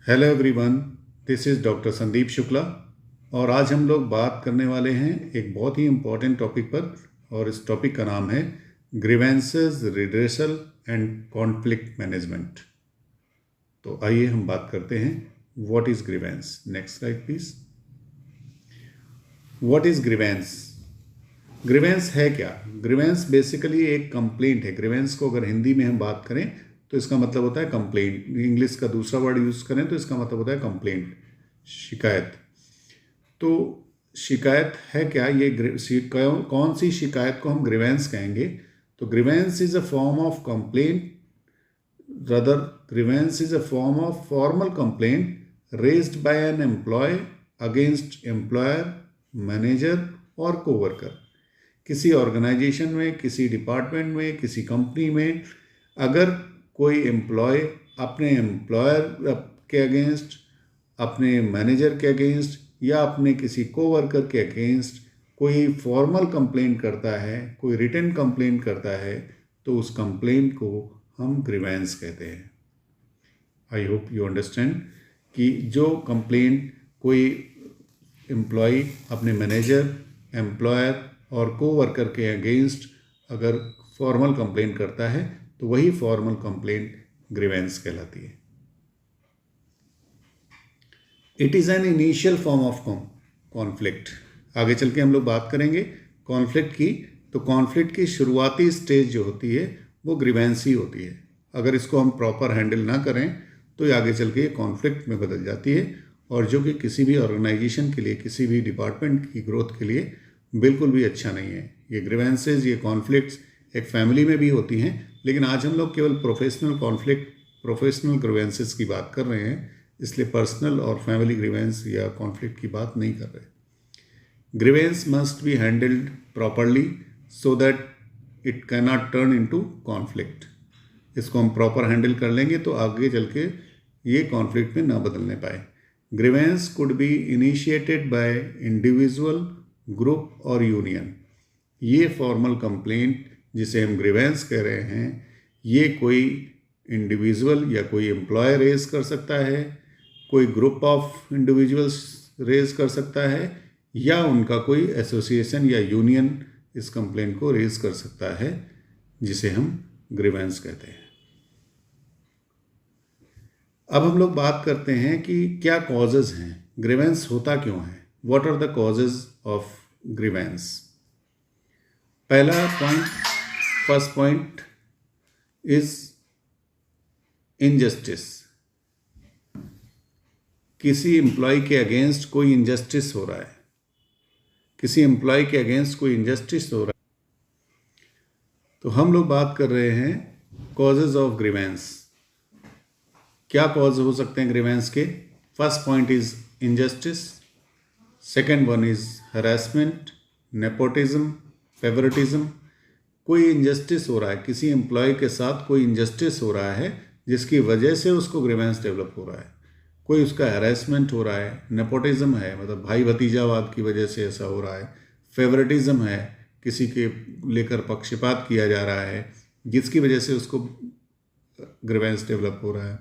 Hello everyone, this is doctor Sandeep Shukla. और आज हम लोग बात करने वाले हैं एक बहुत ही इम्पॉर्टेंट टॉपिक पर। और इस टॉपिक का नाम है grievances redressal and conflict management. तो आइए हम बात करते हैं what is grievance. Next slide please. What is grievance? Grievance है क्या? ग्रीवेंस बेसिकली एक कंप्लेंट है। ग्रीवेंस को अगर हिंदी में हम बात करें तो इसका मतलब होता है कंप्लेंट। इंग्लिश का दूसरा वर्ड यूज़ करें तो इसका मतलब होता है कंप्लेंट, शिकायत। तो शिकायत है क्या? कौन सी शिकायत को हम ग्रीवेंस कहेंगे? तो grievance is a form of complaint, rather grievance is a form of formal complaint raised by an employee against employer, manager और coworker। किसी ऑर्गेनाइजेशन में, किसी डिपार्टमेंट में, किसी कंपनी में अगर कोई एम्प्लॉय अपने एम्प्लॉयर के अगेंस्ट, अपने मैनेजर के अगेंस्ट या अपने किसी कोवर्कर के अगेंस्ट कोई फॉर्मल कंप्लेंट करता है, कोई रिटन कंप्लेंट करता है, तो उस कंप्लेंट को हम ग्रीवेंस कहते हैं। आई होप यू अंडरस्टैंड कि जो कंप्लेंट कोई एम्प्लॉय अपने मैनेजर, एम्प्लॉयर और कोवर्कर के अगेंस्ट अगर फॉर्मल कंप्लेंट करता है तो वही फॉर्मल कंप्लेंट ग्रीवेंस कहलाती है। It is an initial form of conflict. आगे चल के हम लोग बात करेंगे कॉन्फ्लिक्ट की। तो कॉन्फ्लिक्ट की शुरुआती स्टेज जो होती है वो ग्रीवेंस ही होती है। अगर इसको हम प्रॉपर हैंडल ना करें तो ये आगे चल के कॉन्फ्लिक्ट में बदल जाती है, और जो कि किसी भी ऑर्गेनाइजेशन के लिए, किसी भी डिपार्टमेंट की ग्रोथ के लिए बिल्कुल भी अच्छा नहीं है। ये ग्रीवेंसेज, ये कॉन्फ्लिक्ट्स एक फैमिली में भी होती हैं, लेकिन आज हम लोग केवल प्रोफेशनल कॉन्फ्लिक्ट, प्रोफेशनल ग्रीवेंसेस की बात कर रहे हैं, इसलिए पर्सनल और फैमिली ग्रीवेंस या कॉन्फ्लिक्ट की बात नहीं कर रहे। Grievance must be handled properly so that it can not turn into conflict. इसको हम प्रॉपर हैंडल कर लेंगे तो आगे चल के ये कॉन्फ्लिक्ट में ना बदलने पाए। Grievance could be initiated by individual, group और यूनियन। ये फॉर्मल कंप्लेंट जिसे हम ग्रीवेंस कह रहे हैं, ये कोई इंडिविजुअल या कोई एम्प्लॉय रेज कर सकता है, कोई ग्रुप ऑफ इंडिविजुअल्स रेज कर सकता है, या उनका कोई एसोसिएशन या यूनियन इस कंप्लेंट को रेज कर सकता है, जिसे हम ग्रीवेंस कहते हैं। अब हम लोग बात करते हैं कि क्या कॉजेज हैं, ग्रीवेंस होता क्यों है, what are the causes of grievance. पहला point, first point is injustice. किसी एम्प्लॉय के अगेंस्ट कोई इनजस्टिस हो रहा है, किसी एम्प्लॉय के अगेंस्ट कोई इनजस्टिस हो रहा है, तो हम लोग बात कर रहे हैं कॉजेज ऑफ ग्रीवेंस। क्या कॉज हो सकते हैं ग्रीवेंस के? First point is injustice, second one is harassment, nepotism, favouritism. कोई इनजस्टिस हो रहा है, किसी एम्प्लॉय के साथ कोई इनजस्टिस हो रहा है जिसकी वजह से उसको ग्रीवेंस डेवलप हो रहा है। कोई उसका हैरेसमेंट हो रहा है, नेपोटिज्म है, मतलब भाई भतीजावाद की वजह से ऐसा हो रहा है, फेवरेटिज्म है, किसी के लेकर पक्षपात किया जा रहा है जिसकी वजह से उसको ग्रीवेंस डेवलप हो रहा है।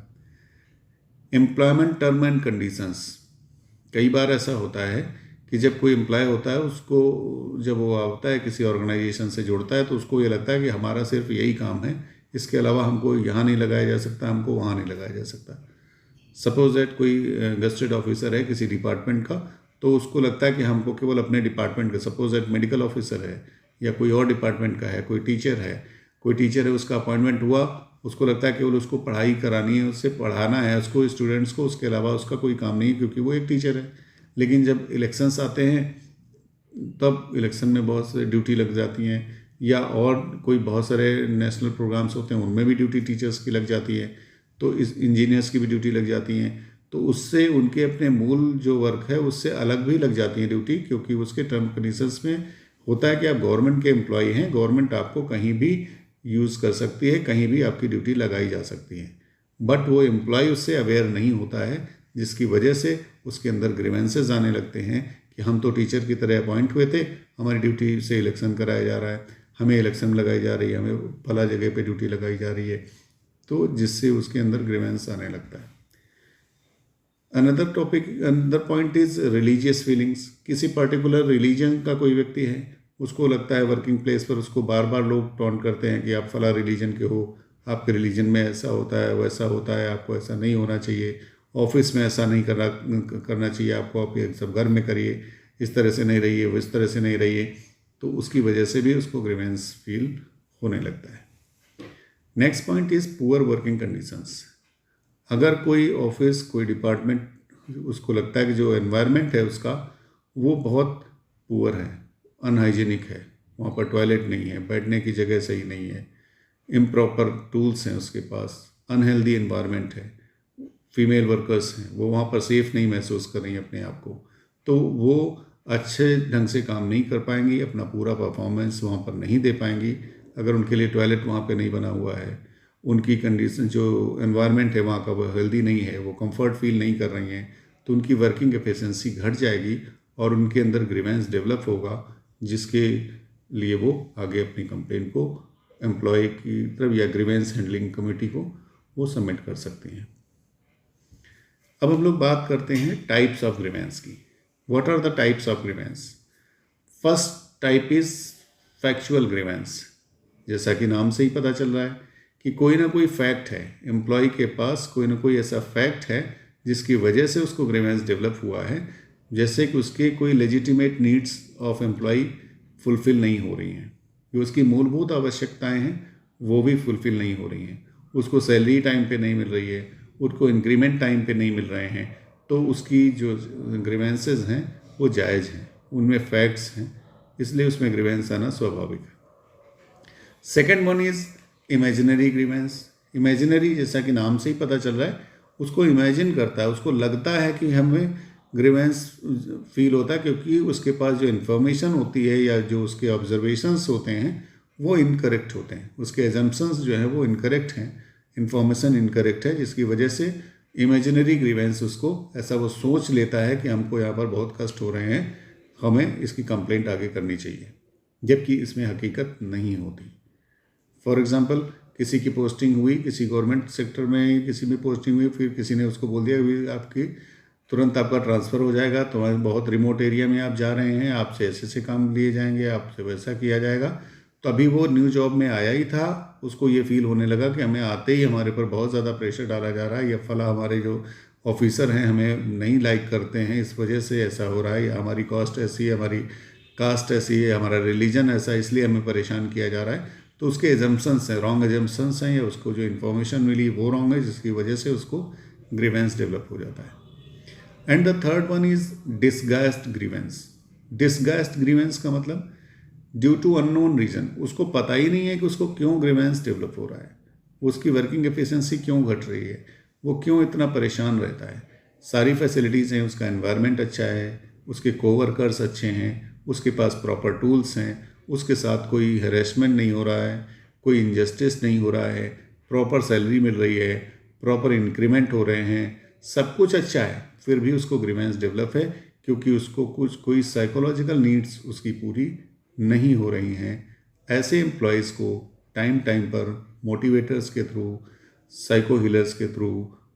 Employment term and conditions. कई बार ऐसा होता है कि जब कोई एम्प्लॉय होता है, उसको जब वो आता है किसी ऑर्गेनाइजेशन से जुड़ता है, तो उसको ये लगता है कि हमारा सिर्फ यही काम है, इसके अलावा हमको यहाँ नहीं लगाया जा सकता, हमको वहाँ नहीं लगाया जा सकता। सपोज दैट कोई गस्टेड ऑफिसर है किसी डिपार्टमेंट का, तो उसको लगता है कि हमको केवल अपने डिपार्टमेंट का, सपोज दैट मेडिकल ऑफिसर है या कोई और डिपार्टमेंट का है, कोई टीचर है, उसका अपॉइंटमेंट हुआ, उसको लगता है केवल उसको पढ़ाई करानी है, उससे पढ़ाना है उसको, स्टूडेंट्स को, उसके अलावा उसका कोई काम नहीं है, क्योंकि वो एक टीचर है। लेकिन जब इलेक्शंस आते हैं तब इलेक्शन में बहुत सारी ड्यूटी लग जाती हैं, या और कोई बहुत सारे नेशनल प्रोग्राम्स होते हैं उनमें भी ड्यूटी टीचर्स की लग जाती है, तो इस इंजीनियर्स की भी ड्यूटी लग जाती हैं, तो उससे उनके अपने मूल जो वर्क है उससे अलग भी लग जाती है ड्यूटी, क्योंकि उसके टर्म कंडीशंस में होता है कि आप गवर्नमेंट के एम्प्लॉय हैं, गवर्नमेंट आपको कहीं भी यूज़ कर सकती है, कहीं भी आपकी ड्यूटी लगाई जा सकती है, बट वो एम्प्लॉय उससे अवेयर नहीं होता है, जिसकी वजह से उसके अंदर ग्रीवेंसेस आने लगते हैं कि हम तो टीचर की तरह अपॉइंट हुए थे, हमारी ड्यूटी से इलेक्शन कराया जा रहा है, हमें इलेक्शन लगाई जा रही है, हमें फला जगह पे ड्यूटी लगाई जा रही है, तो जिससे उसके अंदर ग्रीवेंस आने लगता है। Another point is religious feelings. किसी पर्टिकुलर रिलीजन का कोई व्यक्ति है, उसको लगता है वर्किंग प्लेस पर उसको बार बार लोग टॉन्ट करते हैं कि आप फला रिलीजन के हो, आपके रिलीजन में ऐसा होता है वैसा होता है, आपको ऐसा नहीं होना चाहिए, ऑफिस में ऐसा नहीं करना चाहिए आपको, आप ये सब घर में करिए, इस तरह से नहीं रहिए, वो इस तरह से नहीं रहिए। तो उसकी वजह से भी उसको ग्रीवेंस फील होने लगता है। Next point is poor working conditions. अगर कोई ऑफिस, कोई डिपार्टमेंट, उसको लगता है कि जो एनवायरनमेंट है उसका वो बहुत पुअर है, अनहाइजीनिक है, वहाँ पर टॉयलेट नहीं है, बैठने की जगह सही नहीं है, इम्प्रॉपर टूल्स हैं उसके पास, अनहेल्दी एनवायरनमेंट है, फीमेल वर्कर्स हैं, वो वहाँ पर सेफ नहीं महसूस कर रही हैं अपने आप को, तो वो अच्छे ढंग से काम नहीं कर पाएंगी, अपना पूरा परफॉर्मेंस वहाँ पर नहीं दे पाएंगी। अगर उनके लिए टॉयलेट वहाँ पे नहीं बना हुआ है, उनकी कंडीशन जो एनवायरनमेंट है वहाँ का वो हेल्दी नहीं है, वो कंफर्ट फील नहीं कर रही हैं, तो उनकी वर्किंग एफिशिएंसी घट जाएगी और उनके अंदर ग्रीवेंस डेवलप होगा, जिसके लिए वो आगे अपनी कंप्लेन को एम्प्लॉय की तरफ या ग्रीवेंस हैंडलिंग कमेटी को वो सबमिट कर सकती हैं। अब हम लोग बात करते हैं टाइप्स ऑफ ग्रीवेंस की। What are the types of grievance? First type is factual grievance. जैसा कि नाम से ही पता चल रहा है कि कोई ना कोई फैक्ट है, एम्प्लॉय के पास कोई ना कोई ऐसा फैक्ट है जिसकी वजह से उसको ग्रीवेंस डेवलप हुआ है, जैसे कि उसके कोई legitimate needs of employ fulfil नहीं हो रही हैं, जो उसकी मूलभूत आवश्यकताएं हैं वो भी फुलफिल नहीं हो रही हैं, उसको सैलरी टाइम पे नहीं मिल रही है, उसको इंक्रीमेंट टाइम पे नहीं मिल रहे हैं, तो उसकी जो ग्रीवेंसेस हैं वो जायज़ हैं, उनमें फैक्ट्स हैं, इसलिए उसमें ग्रीवेंस आना स्वाभाविक है। Second one is imaginary grievance. Imaginary, जैसा कि नाम से ही पता चल रहा है, उसको इमेजिन करता है, उसको लगता है कि हमें ग्रीवेंस फील होता है, क्योंकि उसके पास जो इन्फॉर्मेशन होती है या जो उसके ऑब्जर्वेशंस होते हैं वो इनकरेक्ट होते हैं, उसके एजम्पशंस जो हैं वो इनकरेक्ट हैं, इन्फॉर्मेशन इनकरेक्ट है, जिसकी वजह से इमेजिनरी ग्रीवेंस उसको ऐसा वो सोच लेता है कि हमको यहाँ पर बहुत कष्ट हो रहे हैं, हमें इसकी कंप्लेंट आगे करनी चाहिए, जबकि इसमें हकीकत नहीं होती। फॉर एग्जांपल, किसी की पोस्टिंग हुई, किसी गवर्नमेंट सेक्टर में किसी में पोस्टिंग हुई, फिर किसी ने उसको बोल दिया कि आपकी तुरंत आपका ट्रांसफ़र हो जाएगा, तो बहुत रिमोट एरिया में आप जा रहे हैं, आपसे ऐसे ऐसे काम लिए जाएंगे, आपसे वैसा किया जाएगा। तो अभी वो न्यू जॉब में आया ही था, उसको ये फील होने लगा कि हमें आते ही हमारे पर बहुत ज़्यादा प्रेशर डाला जा रहा है, या फला हमारे जो ऑफिसर हैं हमें नहीं लाइक करते हैं, इस वजह से ऐसा हो रहा है, या हमारी कॉस्ट ऐसी है, हमारी कास्ट ऐसी है, हमारा रिलीजन ऐसा, इसलिए हमें परेशान किया जा रहा है। तो उसके एजम्पशंस हैं, रॉन्ग एजम्पशंस हैं, या उसको जो इन्फॉर्मेशन मिली वो रॉन्ग है, जिसकी वजह से उसको ग्रीवेंस डेवलप हो जाता है। And the third one is disguised grievance. Disguised grievance का मतलब ड्यू टू अननोन रीजन, उसको पता ही नहीं है कि उसको क्यों ग्रीवेंस डेवलप हो रहा है, उसकी वर्किंग एफिशिएंसी क्यों घट रही है, वो क्यों इतना परेशान रहता है, सारी फैसिलिटीज़ हैं, उसका एनवायरनमेंट अच्छा है, उसके कोवर्कर्स अच्छे हैं, उसके पास प्रॉपर टूल्स हैं, उसके साथ कोई हैरेसमेंट नहीं हो रहा है, कोई इनजस्टिस नहीं हो रहा है, प्रॉपर सैलरी मिल रही है, प्रॉपर इंक्रीमेंट हो रहे हैं, सब कुछ अच्छा है, फिर भी उसको ग्रीवेंस डेवलप है, क्योंकि उसको कोई साइकोलॉजिकल नीड्स उसकी पूरी नहीं हो रही हैं। ऐसे एम्प्लॉयज़ को टाइम टाइम पर मोटिवेटर्स के थ्रू, साइको हीलर्स के थ्रू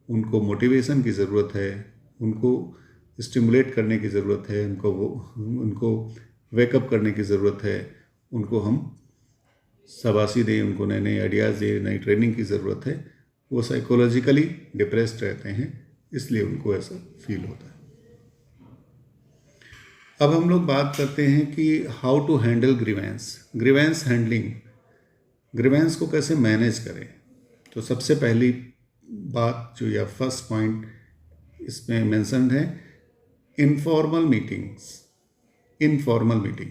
उनको मोटिवेशन की ज़रूरत है, उनको स्टिमुलेट करने की ज़रूरत है, उनको वेकअप करने की ज़रूरत है, उनको हम शाबाशी दें, उनको नए नए आइडियाज़ दें, नई ट्रेनिंग की ज़रूरत है। वो साइकोलॉजिकली डिप्रेस्ड रहते हैं, इसलिए उनको ऐसा फील होता है। अब हम लोग बात करते हैं कि how to handle grievance. Grievance handling, grievance को कैसे मैनेज करें। तो सबसे पहली बात जो या फर्स्ट पॉइंट इसमें मेंशन्ड है, इनफॉर्मल मीटिंग्स। इनफॉर्मल मीटिंग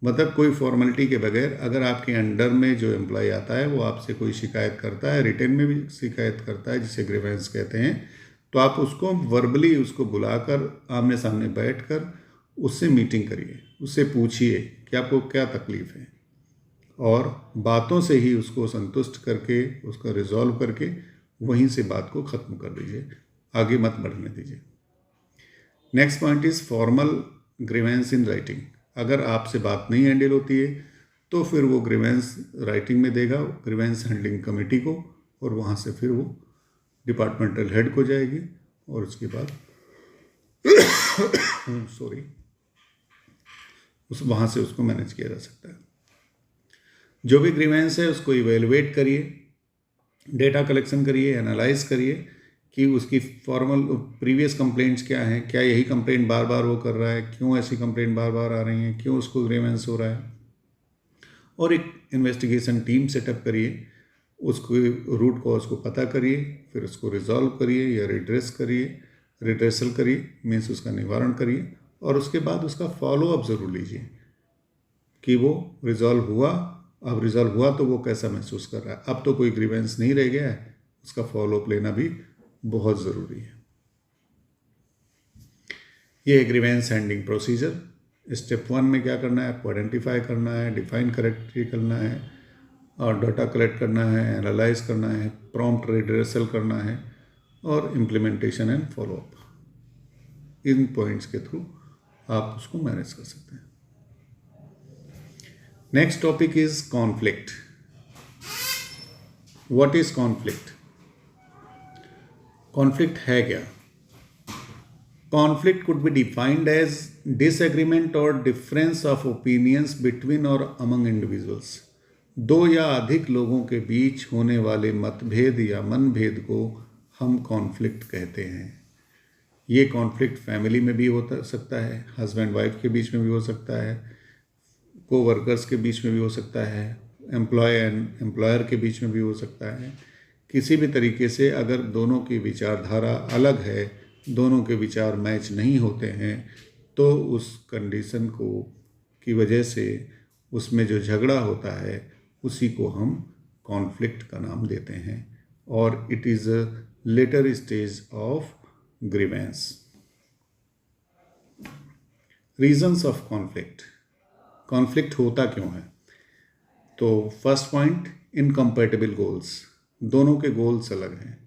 मतलब कोई फॉर्मेलिटी के बगैर, अगर आपके अंडर में जो एम्प्लॉय आता है वो आपसे कोई शिकायत करता है, रिटन में भी शिकायत करता है जिसे ग्रीवेंस कहते हैं, तो आप उसको वर्बली उसको बुलाकर आमने सामने बैठकर उससे मीटिंग करिए, उससे पूछिए कि आपको क्या तकलीफ़ है, और बातों से ही उसको संतुष्ट करके, उसका रिजॉल्व करके वहीं से बात को ख़त्म कर दीजिए, आगे मत बढ़ने दीजिए। Next point is formal grievance in writing. अगर आपसे बात नहीं हैंडल होती है तो फिर वो ग्रीवेंस राइटिंग में देगा ग्रीवेंस हैंडलिंग कमेटी को, और वहाँ से फिर वो डिपार्टमेंटल हेड को जाएगी, और उसके बाद सॉरी, वहाँ से उसको मैनेज किया जा सकता है। जो भी ग्रीवेंस है उसको इवेलुएट करिए, डेटा कलेक्शन करिए, एनालाइज करिए कि उसकी फॉर्मल प्रीवियस कंप्लेंट्स क्या हैं, क्या यही कंप्लेंट बार बार वो कर रहा है, क्यों ऐसी कंप्लेंट बार बार आ रही हैं, क्यों उसको ग्रीवेंस हो रहा है, और एक इन्वेस्टिगेशन टीम सेटअप करिए, उसको रूट कॉज को पता करिए, फिर उसको रिजॉल्व करिए या रिड्रेसल करिए, मीन्स उसका निवारण करिए, और उसके बाद उसका फॉलोअप ज़रूर लीजिए कि वो रिजॉल्व हुआ। अब रिजॉल्व हुआ तो वो कैसा महसूस कर रहा है। अब तो कोई ग्रीवेंस नहीं रह गया है, उसका फॉलोअप लेना भी बहुत ज़रूरी है। ये है ग्रीवेंस हैंडलिंग प्रोसीजर। स्टेप 1 में क्या करना है, आपको आइडेंटिफाई करना है, डिफाइन करेक्टली करना है, और डाटा कलेक्ट करना है, एनालाइज करना है, प्रॉम्प्ट रिड्रेसल करना है, और इम्प्लीमेंटेशन एंड फॉलोअप। इन पॉइंट्स के थ्रू आप उसको मैनेज कर सकते हैं। Next topic is conflict. What is conflict? Conflict है क्या? Conflict could be defined as disagreement और डिफरेंस ऑफ ओपिनियंस बिटवीन और अमंग इंडिविजुअल्स। दो या अधिक लोगों के बीच होने वाले मतभेद या मनभेद को हम कॉन्फ्लिक्ट कहते हैं। ये कॉन्फ्लिक्ट फैमिली में भी हो सकता है, हस्बैंड वाइफ के बीच में भी हो सकता है, कोवर्कर्स के बीच में भी हो सकता है, एम्प्लॉय एंड एम्प्लॉयर के बीच में भी हो सकता है। किसी भी तरीके से अगर दोनों की विचारधारा अलग है, दोनों के विचार मैच नहीं होते हैं, तो उस कंडीशन को की वजह से उसमें जो झगड़ा होता है उसी को हम कॉन्फ्लिक्ट का नाम देते हैं, और it is a later stage of grievance. Reasons of conflict. Conflict होता क्यों है? तो फर्स्ट पॉइंट, इनकम्पैटिबल गोल्स। दोनों के गोल्स अलग हैं।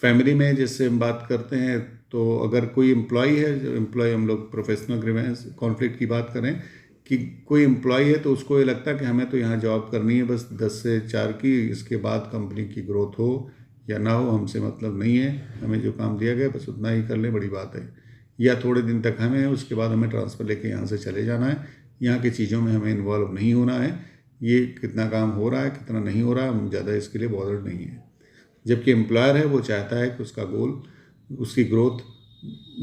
फैमिली में जैसे हम बात करते हैं, तो अगर कोई एम्प्लॉय है, जो एम्प्लॉय, हम लोग प्रोफेशनल ग्रीवेंस कॉन्फ्लिक्ट की बात करें कि कोई एम्प्लॉय है तो उसको ये लगता है कि हमें तो यहाँ जॉब करनी है बस 10 से 4 की, इसके बाद कंपनी की ग्रोथ हो या ना हो हमसे मतलब नहीं है, हमें जो काम दिया गया बस उतना ही कर ले, बड़ी बात है। या थोड़े दिन तक हमें, उसके बाद हमें ट्रांसफ़र लेके यहाँ से चले जाना है, यहाँ की चीज़ों में हमें इन्वॉल्व नहीं होना है, ये कितना काम हो रहा है कितना नहीं हो रहा है हम ज़्यादा इसके लिए बॉदर्ड नहीं है। जबकि एम्प्लॉयर है वो चाहता है कि उसका गोल, उसकी ग्रोथ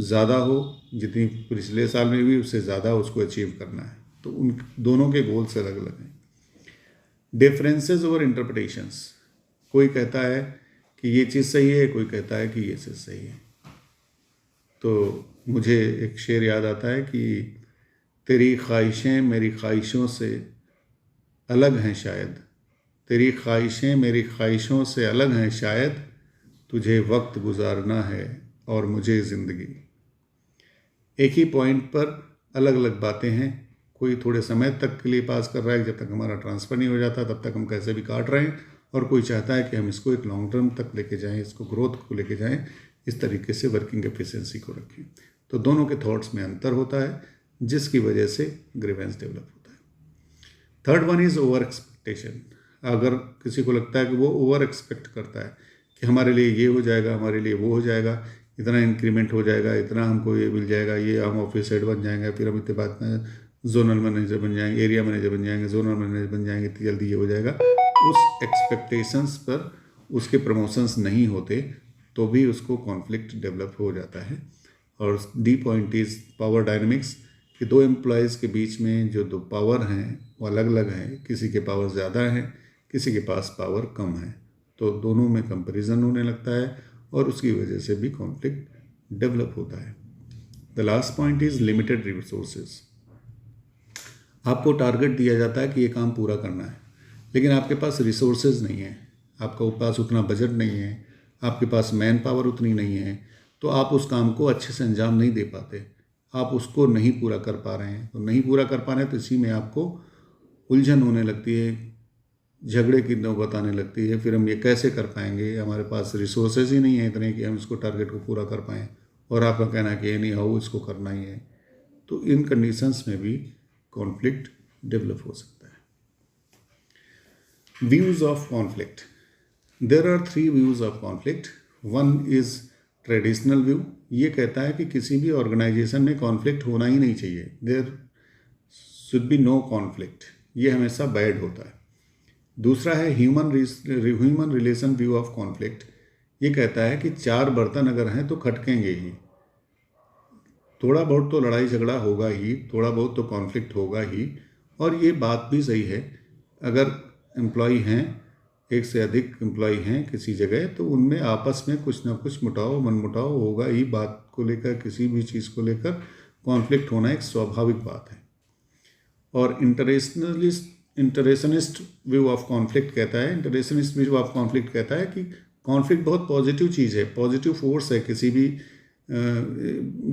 ज़्यादा हो, जितनी पिछले साल में भी उससे ज़्यादा उसको अचीव करना है। तो उन दोनों के गोल्स अलग अलग हैं। Differences over interpretations. कोई कहता है कि ये चीज़ सही है, कोई कहता है कि ये चीज़ सही है। तो मुझे एक शेर याद आता है कि तेरी ख्वाहिशें मेरी ख्वाहिशों से अलग हैं शायद, तेरी ख्वाहिशें मेरी ख्वाहिशों से अलग हैं शायद, तुझे वक्त गुजारना है और मुझे ज़िंदगी। एक ही पॉइंट पर अलग अलग बातें हैं। कोई थोड़े समय तक के लिए पास कर रहा है, जब तक हमारा ट्रांसफ़र नहीं हो जाता तब तक हम कैसे भी काट रहे हैं, और कोई चाहता है कि हम इसको एक लॉन्ग टर्म तक लेके जाएं, इसको ग्रोथ को लेके जाएं, इस तरीके से वर्किंग एफिशिएंसी को रखें। तो दोनों के थॉट्स में अंतर होता है, जिसकी वजह से ग्रीवेंस डेवलप होता है। Third one is over expectation. अगर किसी को लगता है कि वो ओवर एक्सपेक्ट करता है कि हमारे लिए ये हो जाएगा, हमारे लिए वो हो जाएगा, इतना इंक्रीमेंट हो जाएगा, इतना हमको ये मिल जाएगा, ये हम ऑफिस हेड बन जाएंगे, फिर हम इतने बाद में जोनल मैनेजर बन जाएंगे, एरिया मैनेजर बन जाएंगे, जोनल मैनेजर बन जाएंगे, इतनी जल्दी ये हो जाएगा। उस एक्सपेक्टेशंस पर उसके प्रमोशंस नहीं होते तो भी उसको कॉन्फ्लिक्ट डेवलप हो जाता है। और D point is power dynamics, कि दो एम्प्लॉयज़ के बीच में जो दो पावर हैं वो अलग अलग हैं, किसी के पावर ज़्यादा है, किसी के पास पावर कम है, तो दोनों में कंपैरिजन होने लगता है और उसकी वजह से भी कॉन्फ्लिक्ट डेवलप होता है। The last point is limited resources. आपको टारगेट दिया जाता है कि ये काम पूरा करना है, लेकिन आपके पास रिसोर्सेज नहीं है, आपके पास उतना बजट नहीं है, आपके पास मैन पावर उतनी नहीं है, तो आप उस काम को अच्छे से अंजाम नहीं दे पाते, आप उसको नहीं पूरा कर पा रहे हैं। तो नहीं पूरा कर पा रहे हैं तो इसी में आपको उलझन होने लगती है, झगड़े की नौबत आने लगती है। फिर हम ये कैसे कर पाएंगे, हमारे पास रिसोर्सेज ही नहीं है इतने कि हम इसको टारगेट को पूरा कर पाएँ, और आपका कहना है कि एनी हाउ इसको करना ही है। तो इन कंडीशंस में भी कॉन्फ्लिक्ट डेवलप हो सकता है। Views of conflict. There are three views of conflict. One is traditional view ये कहता है कि किसी भी ऑर्गेनाइजेशन में कॉन्फ्लिक्ट होना ही नहीं चाहिए, there should be no conflict, ये हमेशा बैड होता है। दूसरा है human relation view of conflict, ये कहता है कि चार बर्तन अगर हैं तो खटकेंगे ही, थोड़ा बहुत तो लड़ाई झगड़ा होगा ही, थोड़ा बहुत तो कॉन्फ्लिक्ट होगा ही। और ये बात भी सही है, अगर एम्प्लॉय हैं, एक से अधिक एम्प्लॉय हैं किसी जगह, तो उनमें आपस में कुछ ना कुछ मनमुटाव होगा ही, बात को लेकर, किसी भी चीज़ को लेकर कॉन्फ्लिक्ट होना एक स्वाभाविक बात है। और इंटरेशनिस्ट व्यू ऑफ कॉन्फ्लिक्ट कहता है कि कॉन्फ्लिक्ट बहुत पॉजिटिव चीज़ है, पॉजिटिव फोर्स है। किसी भी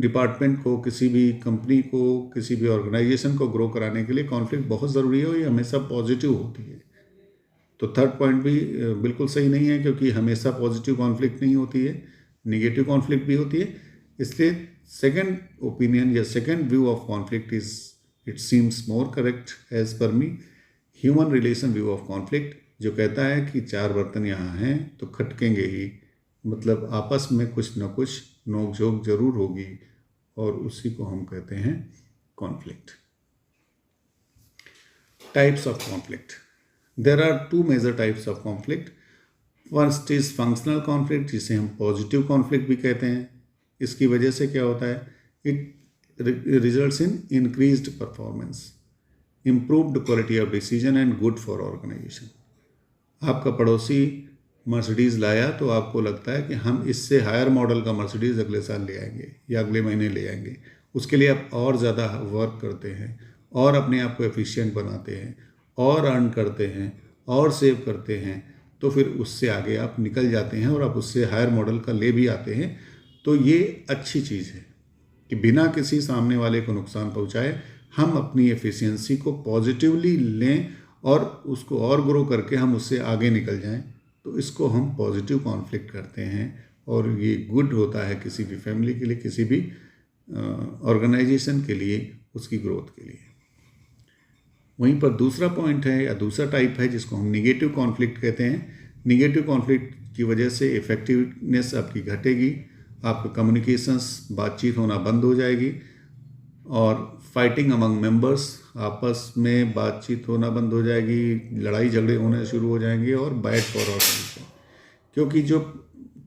डिपार्टमेंट को, किसी भी कंपनी को, किसी भी ऑर्गेनाइजेशन को ग्रो कराने के लिए कॉन्फ्लिक्ट बहुत ज़रूरी है और ये हमेशा पॉजिटिव होती है। तो थर्ड पॉइंट भी बिल्कुल सही नहीं है, क्योंकि हमेशा पॉजिटिव कॉन्फ्लिक्ट नहीं होती है, निगेटिव कॉन्फ्लिक्ट भी होती है। इसलिए सेकंड ओपिनियन या second view of conflict it seems more correct as per me. Human relation view of conflict जो कहता है कि चार बर्तन यहाँ हैं तो खटकेंगे ही, मतलब आपस में कुछ न कुछ नोक-झोंक जरूर होगी, और उसी को हम कहते हैं conflict. Types of conflict, there are two major types of conflict. First is functional conflict, जिसे हम पॉजिटिव कॉन्फ्लिक्ट भी कहते हैं। इसकी वजह से क्या होता है, it results in increased performance, improved quality of decision and good for organisation. आपका पड़ोसी मर्सिडीज़ लाया तो आपको लगता है कि हम इससे हायर मॉडल का मर्सिडीज़ अगले साल ले आएंगे या अगले महीने ले आएंगे। उसके लिए आप और ज़्यादा वर्क करते हैं और अपने आप को एफिशिएंट बनाते हैं और अर्न करते हैं और सेव करते हैं, तो फिर उससे आगे आप निकल जाते हैं और आप उससे हायर मॉडल का ले भी आते हैं। तो ये अच्छी चीज़ है कि बिना किसी सामने वाले को नुकसान पहुंचाए हम अपनी एफिशिएंसी को पॉजिटिवली लें और उसको और ग्रो करके हम उससे आगे निकल जाएं, तो इसको हम पॉजिटिव कॉन्फ्लिक्ट करते हैं। और ये गुड होता है किसी भी फैमिली के लिए, किसी भी ऑर्गेनाइजेशन के लिए, उसकी ग्रोथ के लिए। वहीं पर दूसरा पॉइंट है या दूसरा टाइप है जिसको हम निगेटिव कॉन्फ्लिक्ट कहते हैं। निगेटिव कॉन्फ्लिक्ट की वजह से इफ़ेक्टिवनेस आपकी घटेगी, आपका कम्युनिकेशंस, बातचीत होना बंद हो जाएगी, और फाइटिंग अमंग मेंबर्स, आपस में बातचीत होना बंद हो जाएगी, लड़ाई झगड़े होने शुरू हो जाएंगे, और बैड फॉर ऑर्गेनाइजेशन, क्योंकि जो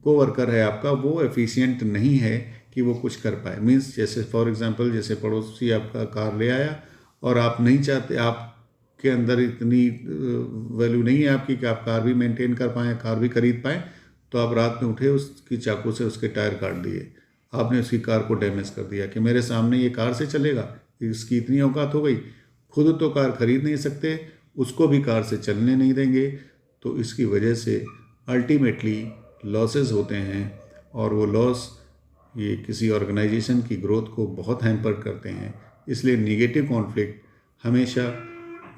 कोवर्कर है आपका वो एफिशिएंट नहीं है कि वो कुछ कर पाए। मीन्स जैसे फॉर एग्जांपल, जैसे पड़ोसी आपका कार ले आया और आप नहीं चाहते, आपके अंदर इतनी वैल्यू नहीं है आपकी कि आप कार भी मेंटेन कर पाएँ, कार भी खरीद पाएँ, तो आप रात में उठे, उसकी चाकू से उसके टायर काट दिए, आपने उसकी कार को डैमेज कर दिया कि मेरे सामने ये कार से चलेगा, इसकी इतनी औकात हो गई। खुद तो कार खरीद नहीं सकते, उसको भी कार से चलने नहीं देंगे। तो इसकी वजह से अल्टीमेटली लॉसेस होते हैं, और वो लॉस ये किसी ऑर्गेनाइजेशन की ग्रोथ को बहुत हैम्पर करते हैं। इसलिए निगेटिव कॉन्फ्लिक्ट हमेशा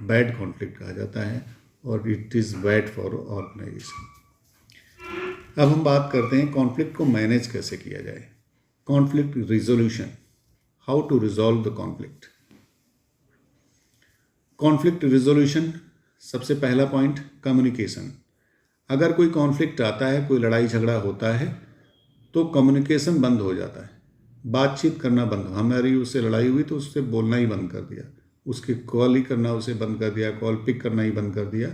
बैड कॉन्फ्लिक्ट कहा जाता है, और it is bad for organisation. अब हम बात करते हैं कॉन्फ्लिक्ट को मैनेज कैसे किया जाए। Conflict resolution, how to resolve the conflict. Conflict resolution, सबसे पहला पॉइंट कम्युनिकेशन। अगर कोई कॉन्फ्लिक्ट आता है, कोई लड़ाई झगड़ा होता है, तो कम्युनिकेशन बंद हो जाता है, बातचीत करना बंद। हमारी उससे लड़ाई हुई तो उससे बोलना ही बंद कर दिया, उसकी कॉल ही करना उसे बंद कर दिया, कॉल पिक करना ही बंद कर दिया,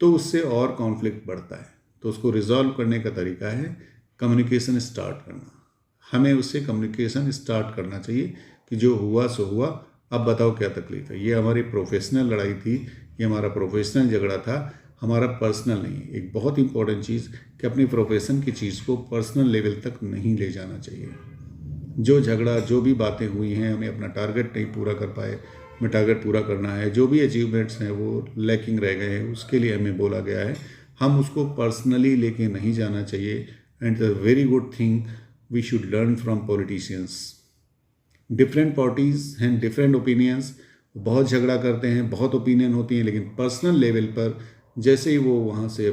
तो उससे और कॉन्फ्लिक्ट बढ़ता है। तो उसको रिजॉल्व करने का तरीका है कम्युनिकेशन स्टार्ट करना। हमें उससे कम्युनिकेशन स्टार्ट करना चाहिए कि जो हुआ सो हुआ, अब बताओ क्या तकलीफ है। ये हमारी प्रोफेशनल लड़ाई थी, ये हमारा प्रोफेशनल झगड़ा था, हमारा पर्सनल नहीं। एक बहुत इंपॉर्टेंट चीज़ कि अपनी प्रोफेशन की चीज़ को पर्सनल लेवल तक नहीं ले जाना चाहिए। जो झगड़ा, जो भी बातें हुई हैं, हमें अपना टारगेट नहीं पूरा कर पाए, हमें टारगेट पूरा करना है, जो भी अचीवमेंट्स हैं वो लैकिंग रह गए हैं, उसके लिए हमें बोला गया है, हम उसको पर्सनली लेके नहीं जाना चाहिए। And the very good thing we should learn from politicians. Different parties हैं, डिफरेंट ओपिनियंस, बहुत झगड़ा करते हैं, बहुत ओपिनियन होती हैं, लेकिन पर्सनल लेवल पर जैसे ही वो वहाँ से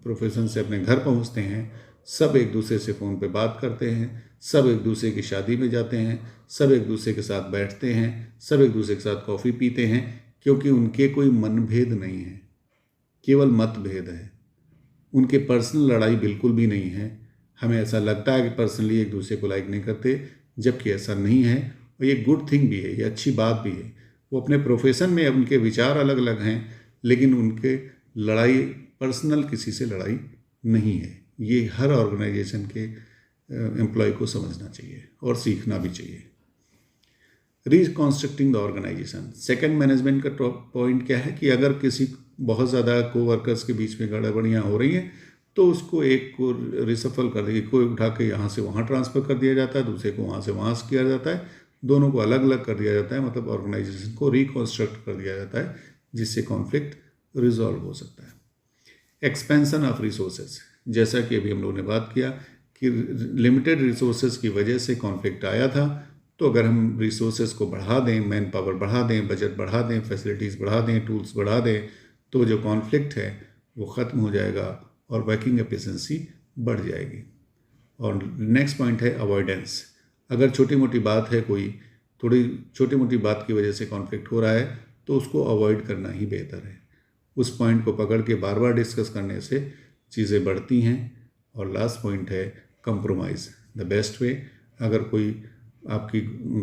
प्रोफेशन से अपने घर पहुँचते हैं, सब एक दूसरे से फ़ोन पे बात करते हैं, सब एक दूसरे की शादी में जाते हैं, सब एक दूसरे के साथ बैठते हैं, सब एक दूसरे के साथ कॉफ़ी पीते हैं, क्योंकि उनके कोई मनभेद नहीं है, केवल मतभेद है। उनके पर्सनल लड़ाई बिल्कुल भी नहीं है। हमें ऐसा लगता है कि पर्सनली एक दूसरे को लाइक नहीं करते, जबकि ऐसा नहीं है। और ये गुड थिंग भी है, ये अच्छी बात भी है। वो अपने प्रोफेशन में उनके विचार अलग अलग हैं, लेकिन उनके लड़ाई पर्सनल किसी से लड़ाई नहीं है। ये हर ऑर्गेनाइजेशन के एम्प्लॉय को समझना चाहिए और सीखना भी चाहिए। रिकॉन्स्ट्रक्टिंग द ऑर्गेनाइजेशन, सेकंड मैनेजमेंट का पॉइंट क्या है कि अगर किसी बहुत ज़्यादा कोवर्कर्स के बीच में गड़बड़ियाँ हो रही हैं तो उसको एक को रिसफल कर देगी, कोई उठा के यहाँ से वहाँ ट्रांसफ़र कर दिया जाता है, दूसरे को वहाँ से वहाँ किया जाता है, दोनों को अलग अलग कर दिया जाता है। मतलब ऑर्गेनाइजेशन को रिकॉन्स्ट्रक्ट कर दिया जाता है, जिससे कॉन्फ्लिक्ट रिजॉल्व हो सकता है। एक्सपेंशन ऑफ रिसोर्सेज, जैसा कि अभी हम लोगों ने बात किया कि लिमिटेड रिसोर्सेज की वजह से कॉन्फ्लिक्ट आया था, तो अगर हम रिसोर्सेज को बढ़ा दें, मैन पावर बढ़ा दें, बजट बढ़ा दें, फैसिलिटीज़ बढ़ा दें, टूल्स बढ़ा दें, तो जो कॉन्फ्लिक्ट है वो ख़त्म हो जाएगा और वर्किंग एफिशिएंसी बढ़ जाएगी। और नेक्स्ट पॉइंट है अवॉइडेंस। अगर छोटी मोटी बात है, कोई थोड़ी छोटी मोटी बात की वजह से कॉन्फ्लिक्ट हो रहा है, तो उसको अवॉइड करना ही बेहतर है। उस पॉइंट को पकड़ के बार बार डिस्कस करने से चीज़ें बढ़ती हैं। और लास्ट पॉइंट है कंप्रोमाइज़, द बेस्ट वे। अगर कोई आपकी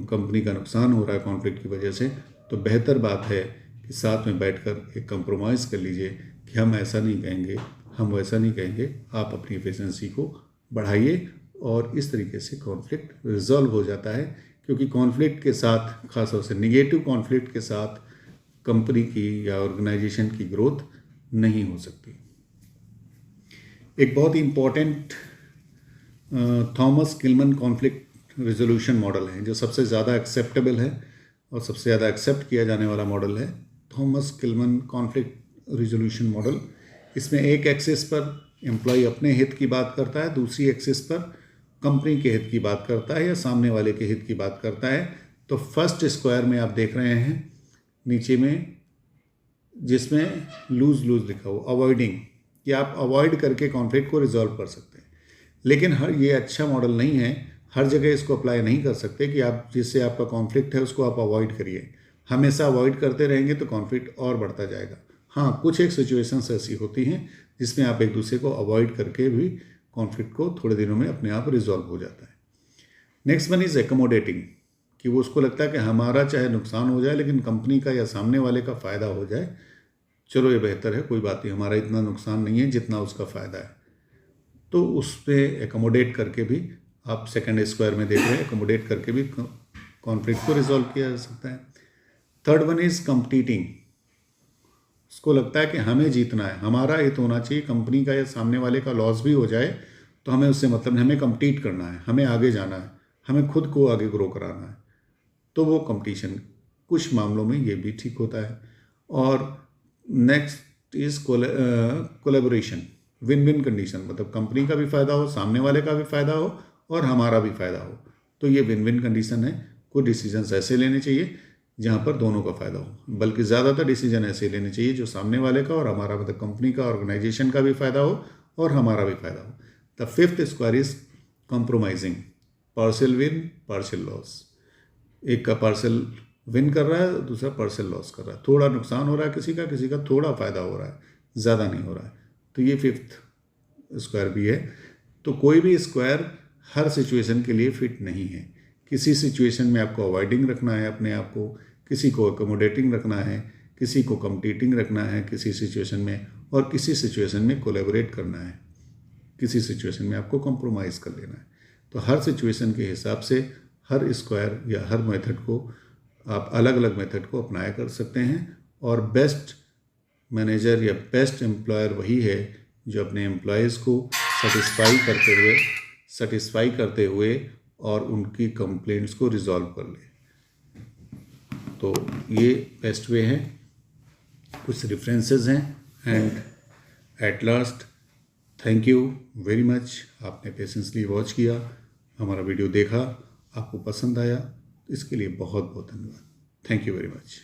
कंपनी का नुकसान हो रहा है कॉन्फ्लिक्ट की वजह से, तो बेहतर बात है कि साथ में बैठकर एक कंप्रोमाइज़ कर लीजिए कि हम ऐसा नहीं कहेंगे, हम वैसा नहीं कहेंगे, आप अपनी एफिशिएंसी को बढ़ाइए। और इस तरीके से कॉन्फ्लिक्ट रिजॉल्व हो जाता है, क्योंकि कॉन्फ्लिक्ट के साथ, खासतौर से निगेटिव कॉन्फ्लिक्ट के साथ, कंपनी की या ऑर्गेनाइजेशन की ग्रोथ नहीं हो सकती। एक बहुत ही important Thomas Kilmann conflict resolution model है, जो सबसे ज़्यादा एक्सेप्टेबल है और सबसे ज़्यादा एक्सेप्ट किया जाने वाला मॉडल है Thomas Kilmann conflict resolution model. इसमें एक एक्सिस पर एम्प्लॉय अपने हित की बात करता है, दूसरी एक्सिस पर कंपनी के हित की बात करता है या सामने वाले के हित की बात करता है। तो फर्स्ट स्क्वायर में आप देख रहे हैं नीचे में, जिसमें लूज लिखा हो, अवॉइडिंग, कि आप अवॉइड करके कॉन्फ्लिक्ट को रिजॉल्व कर सकते हैं। लेकिन ये अच्छा मॉडल नहीं है, हर जगह इसको अप्लाई नहीं कर सकते कि आप जिससे आपका कॉन्फ्लिक्ट है उसको आप अवॉइड करिए। हमेशा अवॉइड करते रहेंगे तो कॉन्फ्लिक्ट और बढ़ता जाएगा। हाँ, कुछ एक सिचुएशंस ऐसी होती हैं जिसमें आप एक दूसरे को अवॉइड करके भी कॉन्फ्लिक्ट को थोड़े दिनों में अपने आप रिजॉल्व हो जाता है। नेक्स्ट वन इज़ एकोमोडेटिंग, कि वो उसको लगता है कि हमारा चाहे नुकसान हो जाए लेकिन कंपनी का या सामने वाले का फ़ायदा हो जाए। चलो ये बेहतर है, कोई बात नहीं, हमारा इतना नुकसान नहीं है जितना उसका फ़ायदा है। तो उस पर एकोमोडेट करके भी, आप सेकंड स्क्वायर में देख रहे हैं, एकोमोडेट करके भी कॉन्फ्लिक्ट को रिजॉल्व किया जा सकता है। थर्ड वन इज़ कंपीटिंग, उसको लगता है कि हमें जीतना है, हमारा हित होना चाहिए, कंपनी का या सामने वाले का लॉस भी हो जाए तो हमें उससे मतलब नहीं, हमें कम्पीट करना है, हमें आगे जाना है, हमें खुद को आगे ग्रो कराना है। तो वो कंपटीशन कुछ मामलों में ये भी ठीक होता है। और next is collaboration, win win condition, मतलब कंपनी का भी फ़ायदा हो, सामने वाले का भी फ़ायदा हो और हमारा भी फ़ायदा हो, तो ये विन विन कंडीशन है। कुछ डिसीजंस ऐसे लेने चाहिए जहाँ पर दोनों का फ़ायदा हो, बल्कि ज़्यादातर डिसीजन ऐसे लेने चाहिए जो सामने वाले का और हमारा, मतलब कंपनी का, ऑर्गेनाइजेशन का भी फ़ायदा हो और हमारा भी फ़ायदा हो। The fifth square is compromising, partial win partial loss. एक का पार्शियल विन कर रहा है, दूसरा पार्शियल लॉस कर रहा है, थोड़ा नुकसान हो रहा है किसी का थोड़ा फ़ायदा हो रहा है, ज़्यादा नहीं हो रहा है। तो ये फिफ्थ स्क्वायर भी है। तो कोई भी स्क्वायर हर सिचुएशन के लिए फिट नहीं है। किसी सिचुएशन में आपको अवॉइडिंग रखना है अपने आप को, किसी को अकोमोडेटिंग रखना है, किसी को कम्पीटिंग रखना है किसी सिचुएशन में, और किसी सिचुएशन में कोलैबोरेट करना है, किसी सिचुएशन में आपको कॉम्प्रोमाइज़ कर लेना है। तो हर सिचुएशन के हिसाब से हर स्क्वायर या हर मेथड को आप अलग अलग मेथड को अपनाया कर सकते हैं। और बेस्ट मैनेजर या बेस्ट एम्प्लॉयर वही है जो अपने एम्प्लॉयज़ को सेटिस्फाई करते हुए और उनकी कंप्लेंट्स को रिजॉल्व कर ले। तो ये बेस्ट वे है, कुछ रेफरेंसेस हैं। And at last, thank you very much, आपने पेशेंसली वॉच किया, हमारा वीडियो देखा, आपको पसंद आया, इसके लिए बहुत बहुत धन्यवाद। Thank you very much.